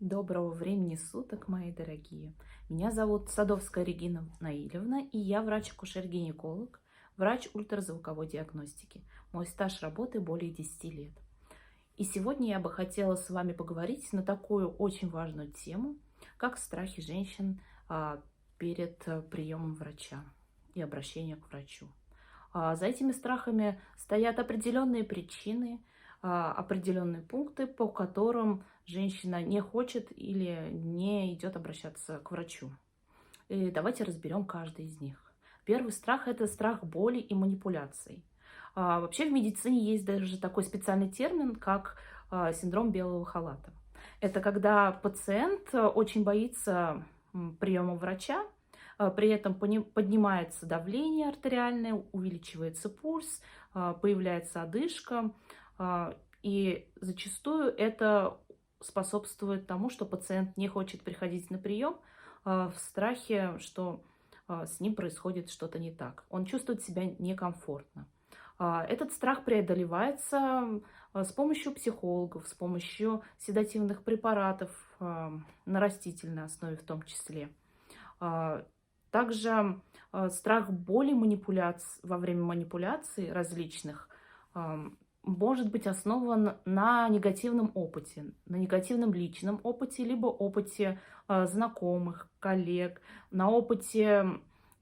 Доброго времени суток, мои дорогие. Меня зовут Садовская Регина Наилевна, и я врач-акушер-гинеколог, врач ультразвуковой диагностики. Мой стаж работы более 10 лет. И сегодня я бы хотела с вами поговорить на такую очень важную тему, как страхи женщин перед приемом врача и обращением к врачу. За этими страхами стоят определенные причины, определенные пункты, по которым женщина не хочет или не идет обращаться к врачу. И давайте разберем каждый из них. Первый страх – это страх боли и манипуляций. Вообще в медицине есть даже такой специальный термин, как синдром белого халата. Это когда пациент очень боится приема врача, при этом поднимается давление артериальное, увеличивается пульс, появляется одышка. И зачастую это способствует тому, что пациент не хочет приходить на прием в страхе, что с ним происходит что-то не так. Он чувствует себя некомфортно. Этот страх преодолевается с помощью психологов, с помощью седативных препаратов на растительной основе в том числе. Также страх боли во время манипуляций различных может быть основан на негативном опыте, на негативном личном опыте, либо опыте знакомых, коллег, на опыте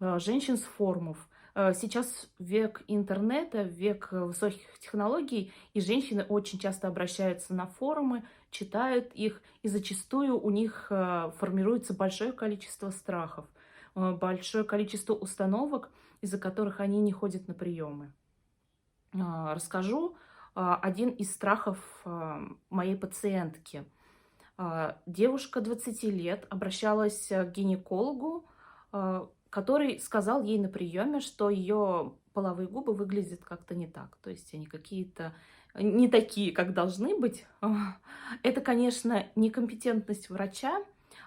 женщин с форумов. Сейчас век интернета, век высоких технологий, и женщины очень часто обращаются на форумы, читают их, и зачастую у них формируется большое количество страхов, большое количество установок, из-за которых они не ходят на приемы. Расскажу один из страхов моей пациентки. Девушка 20 лет обращалась к гинекологу, который сказал ей на приеме, что ее половые губы выглядят как-то не так. То есть они какие-то не такие, как должны быть. Это, конечно, некомпетентность врача.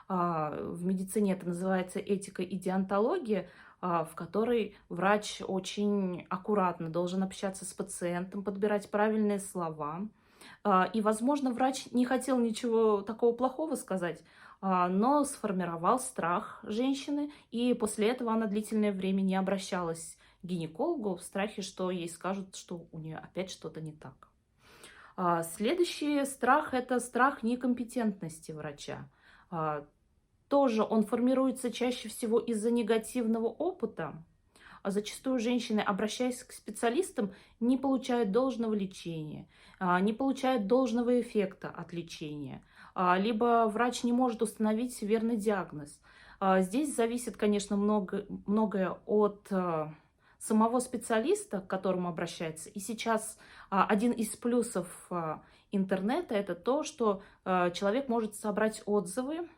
В медицине это называется этика и деонтология, в которой врач очень аккуратно должен общаться с пациентом, подбирать правильные слова. И, возможно, врач не хотел ничего такого плохого сказать, но сформировал страх женщины, и после этого она длительное время не обращалась к гинекологу в страхе, что ей скажут, что у нее опять что-то не так. Следующий страх – это страх некомпетентности врача. Тоже он формируется чаще всего из-за негативного опыта. Зачастую женщины, обращаясь к специалистам, не получают должного лечения, не получают должного эффекта от лечения, либо врач не может установить верный диагноз. Здесь зависит, конечно, многое от самого специалиста, к которому обращается. И сейчас один из плюсов интернета – это то, что человек может собрать отзывы,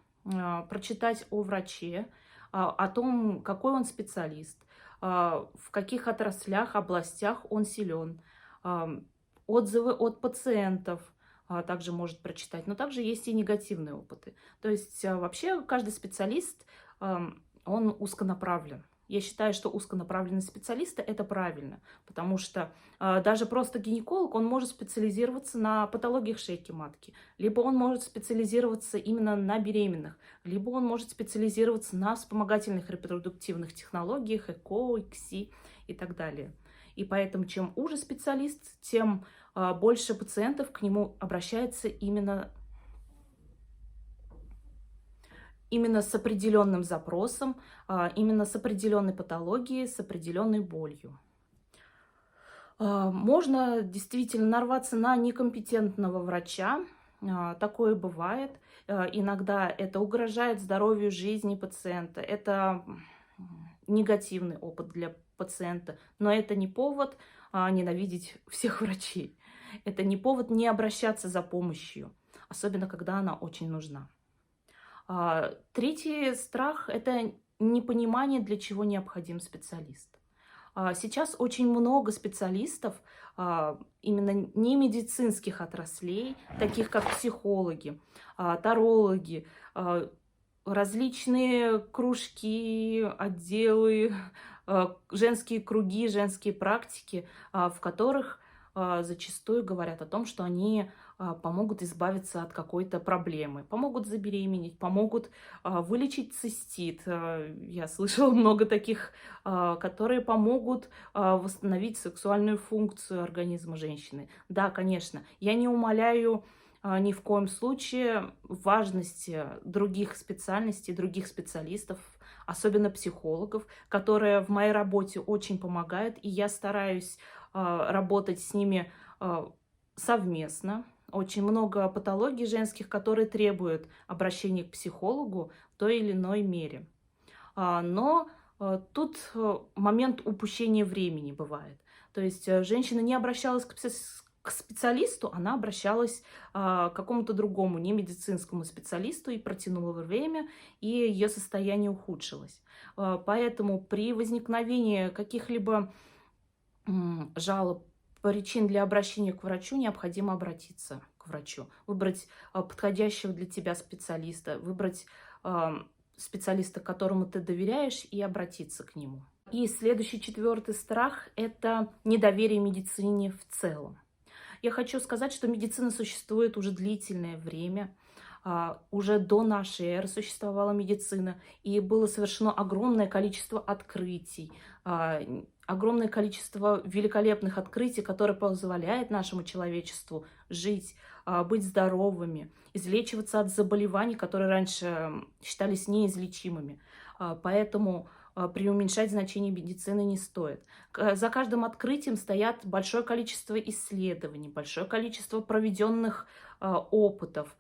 прочитать о враче, о том, какой он специалист, в каких отраслях, областях он силен, отзывы от пациентов также может прочитать, но также есть и негативные опыты. То есть вообще каждый специалист, он узконаправлен. Я считаю, что узконаправленные специалисты – это правильно, потому что даже просто гинеколог, он может специализироваться на патологиях шейки матки, либо он может специализироваться именно на беременных, либо он может специализироваться на вспомогательных репродуктивных технологиях, ЭКО, ИКСИ и так далее. И поэтому чем уже специалист, тем больше пациентов к нему обращается именно с определенным запросом, именно с определенной патологией, с определенной болью. Можно действительно нарваться на некомпетентного врача, такое бывает. Иногда это угрожает здоровью, жизни пациента, это негативный опыт для пациента, но это не повод ненавидеть всех врачей. Это не повод не обращаться за помощью, особенно когда она очень нужна. Третий страх – это непонимание, для чего необходим специалист. Сейчас очень много специалистов, именно не медицинских отраслей, таких как психологи, тарологи, различные кружки, отделы, женские круги, женские практики, в которых зачастую говорят о том, что они помогут избавиться от какой-то проблемы, помогут забеременеть, помогут вылечить цистит. Я слышала много таких, которые помогут восстановить сексуальную функцию организма женщины. Да, конечно, я не умаляю ни в коем случае важности других специальностей, других специалистов, особенно психологов, которые в моей работе очень помогают, и я стараюсь работать с ними совместно. Очень много патологий женских, которые требуют обращения к психологу в той или иной мере. Но тут момент упущения времени бывает. То есть женщина не обращалась к специалисту, она обращалась к какому-то другому, не медицинскому специалисту, и протянула время, и ее состояние ухудшилось. Поэтому при возникновении каких-либо жалоб, причин для обращения к врачу, необходимо обратиться к врачу, выбрать подходящего для тебя специалиста, выбрать специалиста, которому ты доверяешь, и обратиться к нему. И следующий, четвертый страх – это недоверие медицине в целом. Я хочу сказать, что медицина существует уже длительное время. Уже до нашей эры существовала медицина, и было совершено огромное количество открытий, огромное количество великолепных открытий, которые позволяют нашему человечеству жить, быть здоровыми, излечиваться от заболеваний, которые раньше считались неизлечимыми. Поэтому преуменьшать значение медицины не стоит. За каждым открытием стоят большое количество исследований, большое количество проведенных опытов,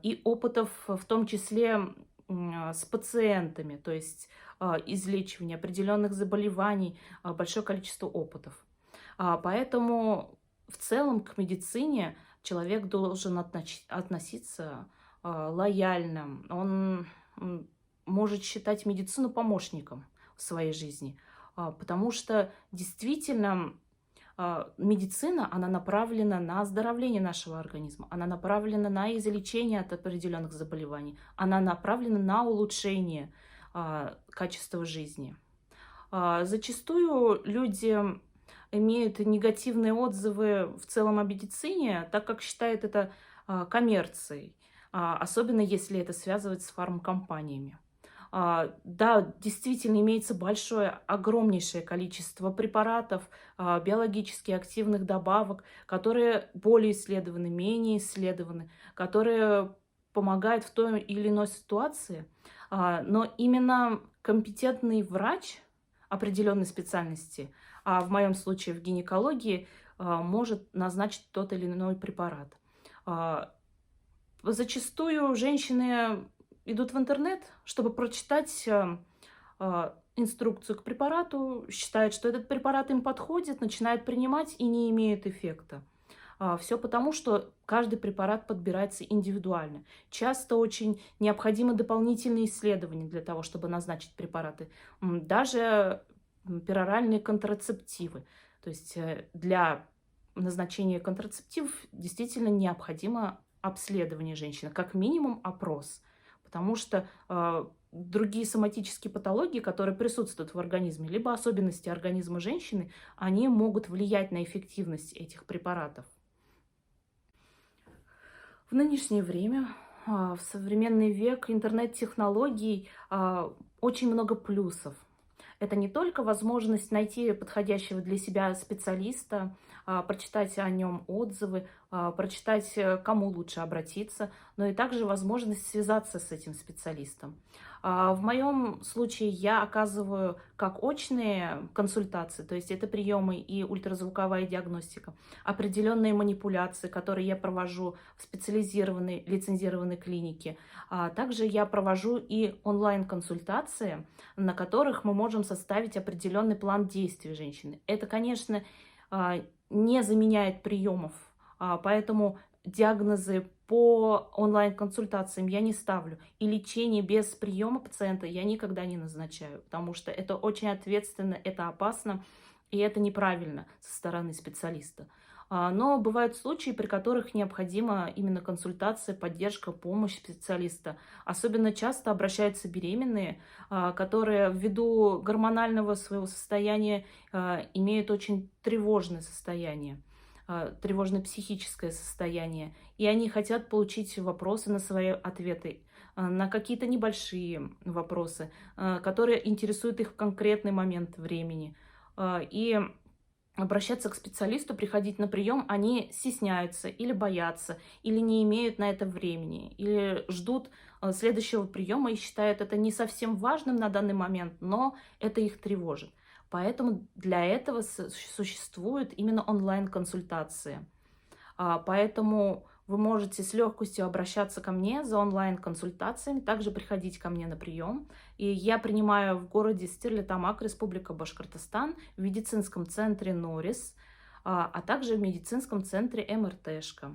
и опытов в том числе с пациентами, то есть излечивание определенных заболеваний, большое количество опытов. Поэтому в целом к медицине человек должен относиться лояльно. Он может считать медицину помощником в своей жизни, потому что действительно медицина, она направлена на оздоровление нашего организма, она направлена на излечение от определенных заболеваний, она направлена на улучшение качества жизни. Зачастую люди имеют негативные отзывы в целом о медицине, так как считают это коммерцией, особенно если это связывается с фармкомпаниями. Да, действительно имеется большое, огромнейшее количество препаратов, биологически активных добавок, которые более исследованы, менее исследованы, которые помогают в той или иной ситуации. Но именно компетентный врач определенной специальности, в моем случае в гинекологии, может назначить тот или иной препарат. Зачастую женщины идут в интернет, чтобы прочитать инструкцию к препарату, считают, что этот препарат им подходит, начинают принимать и не имеют эффекта. Все потому, что каждый препарат подбирается индивидуально. Часто очень необходимы дополнительные исследования для того, чтобы назначить препараты. Даже пероральные контрацептивы. То есть для назначения контрацептивов действительно необходимо обследование женщины, как минимум опрос. Потому что другие соматические патологии, которые присутствуют в организме, либо особенности организма женщины, они могут влиять на эффективность этих препаратов. В нынешнее время, в современный век интернет-технологий очень много плюсов. Это не только возможность найти подходящего для себя специалиста, прочитать о нем отзывы, прочитать, кому лучше обратиться, но и также возможность связаться с этим специалистом. В моем случае я оказываю как очные консультации, то есть это приемы и ультразвуковая диагностика, определенные манипуляции, которые я провожу в специализированной лицензированной клинике. Также я провожу и онлайн-консультации, на которых мы можем составить определенный план действий женщины. Это, конечно, не заменяет приемов, поэтому диагнозы по онлайн-консультациям я не ставлю. И лечение без приема пациента я никогда не назначаю, потому что это очень ответственно, это опасно и это неправильно со стороны специалиста. Но бывают случаи, при которых необходима именно консультация, поддержка, помощь специалиста. Особенно часто обращаются беременные, которые ввиду гормонального своего состояния имеют очень тревожное состояние. тревожное психическое состояние, и они хотят получить вопросы на свои ответы, на какие-то небольшие вопросы, которые интересуют их в конкретный момент времени. И обращаться к специалисту, приходить на прием, они стесняются или боятся, или не имеют на это времени, или ждут следующего приема и считают это не совсем важным на данный момент, но это их тревожит. Поэтому для этого существуют именно онлайн-консультации. Поэтому вы можете с легкостью обращаться ко мне за онлайн-консультациями, также приходить ко мне на прием. И я принимаю в городе Стерлитамак, Республика Башкортостан, в медицинском центре Норис, а также в медицинском центре МРТшка.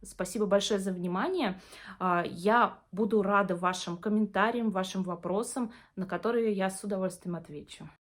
Спасибо большое за внимание. Я буду рада вашим комментариям, вашим вопросам, на которые я с удовольствием отвечу.